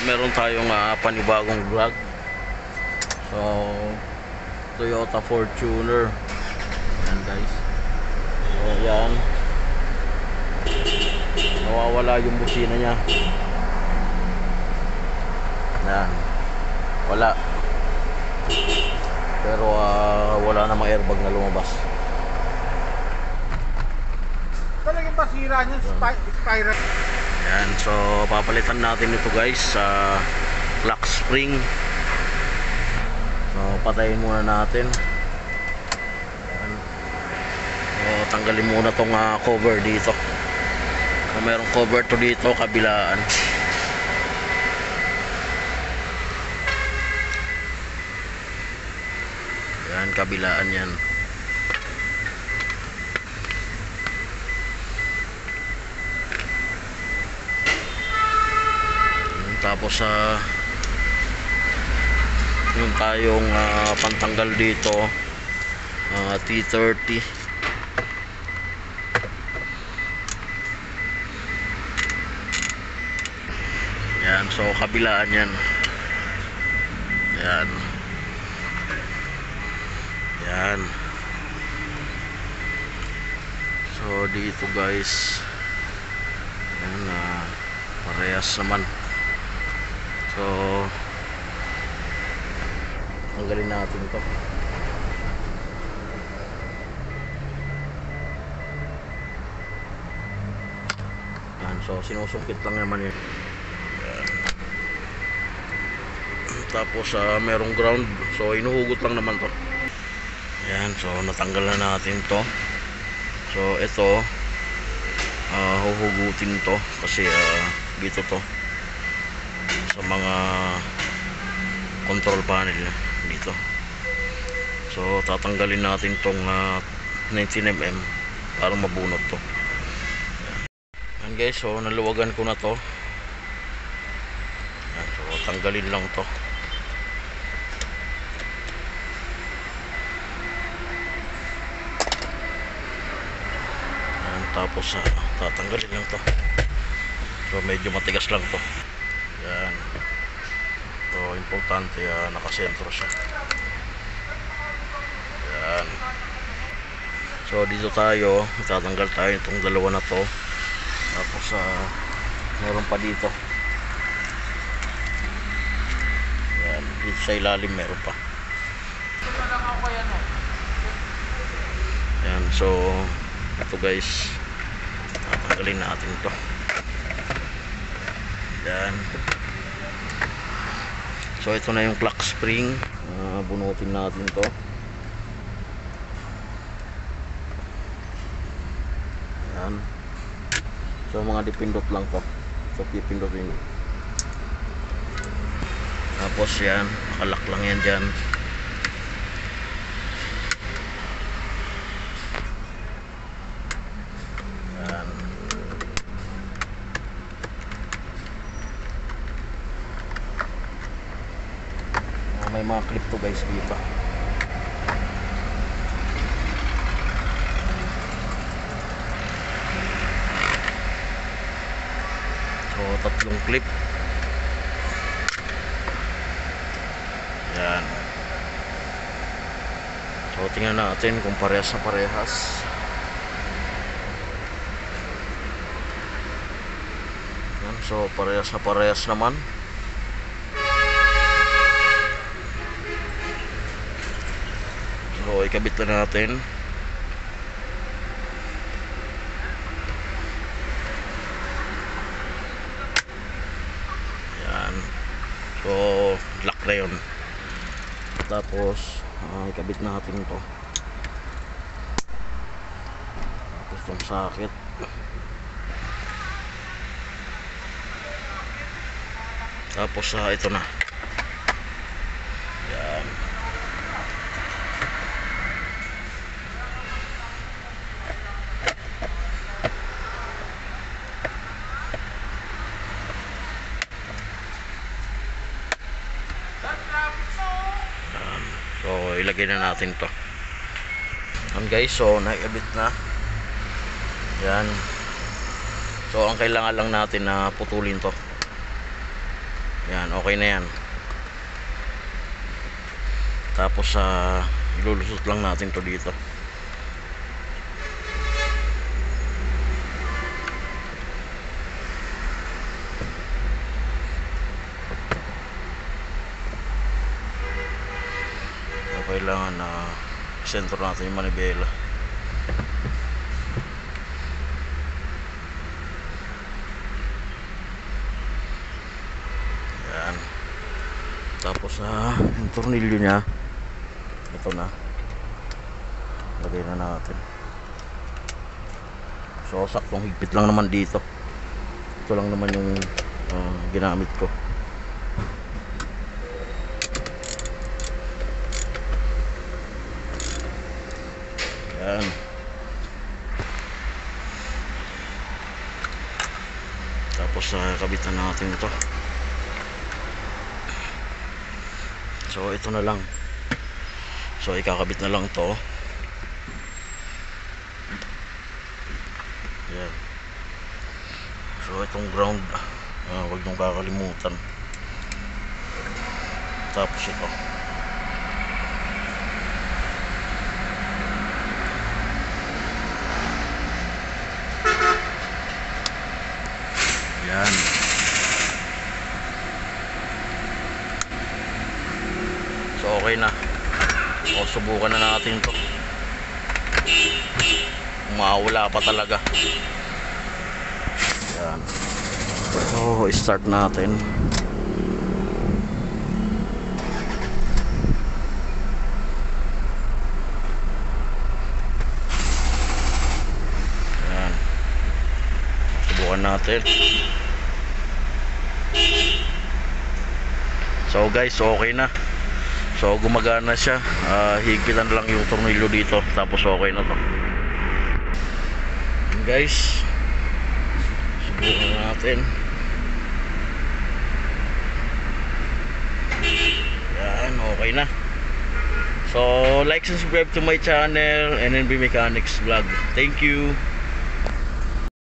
meron tayong panibagong vlog. So Toyota Fortuner. Yan guys. So yan. Nawawala yung busina niya. Yan. Wala. Pero wala namang airbag na lumabas. Talagang basira niya, spiral. Yan, so papalitan natin ito guys sa lock spring. So patayin muna natin. Yan. So tanggalin muna tong cover dito. So merong cover to dito kabilaan. Yan, kabilaan yan. Tapos yung tayong pantanggal dito T30. Yan, so kabilaan yan. Yan. Yan. So dito guys, yan, parehas naman. So tanggalin natin ito. Yan, so sinusungkit lang naman yun. Yan. Tapos merong ground, so inuhugot lang naman to. Yan, so natanggal na natin to. So ito huhugutin to kasi dito to sa mga control panel dito. So tatanggalin natin tong 19mm para mabunot to. Yan guys, so naluwagan ko na to. Yan, so tanggalin lang to. Yan, tapos tatanggalin lang to. So medyo matigas lang to. Yan. So importante nakasentro siya. Yan. So dito tayo, tatanggal tayo itong dalawa na to. Tapos meron pa dito. Yan, dito sa ilalim meron pa. Yan, so ito guys, tatanggalin natin to. Yan. So ito na yung clock spring. Bunutin natin to. Yan. So mga dipindot lang to. So pipindutin. Tapos yan, nakalak lang yan dyan. Yan. May mga clip to guys dito. So tatlong clip. Yan. So tingnan natin kung parehas na parehas. Yan, so parehas na parehas naman. So ikabit na natin. Yan. So lock na yun. Tapos ikabit natin to. Tapos itong sakit. Tapos ito na. Yan. So ilagay na natin to. Yan guys, so naikabit na. Yan. So ang kailangan lang natin na putulin to. Yan, okay na yan. Tapos ilulusot lang natin to dito. Kailangan na sentro natin yung manibela. Yan. Tapos yung tornilyo nya, ito na, lagay na natin. So saktong higpit lang naman dito. Ito lang naman yung ginamit ko. Yan. Tapos kabitan natin ito. So ito na lang. So ikakabit na lang to. Yan. So itong ground, huwag niyong kakalimutan. Tapos ito. Yan. So okay na. O subukan na natin to. Mawala pa talaga. Yan. So start natin. Yan. Subukan natin. So guys, okay na. So gumagana siya. Higpitan lang yung tornilyo dito. Tapos okay na to. And guys, subukan natin. Yan, okay na. So like and subscribe to my channel, NNB Mechanics Vlog. Thank you.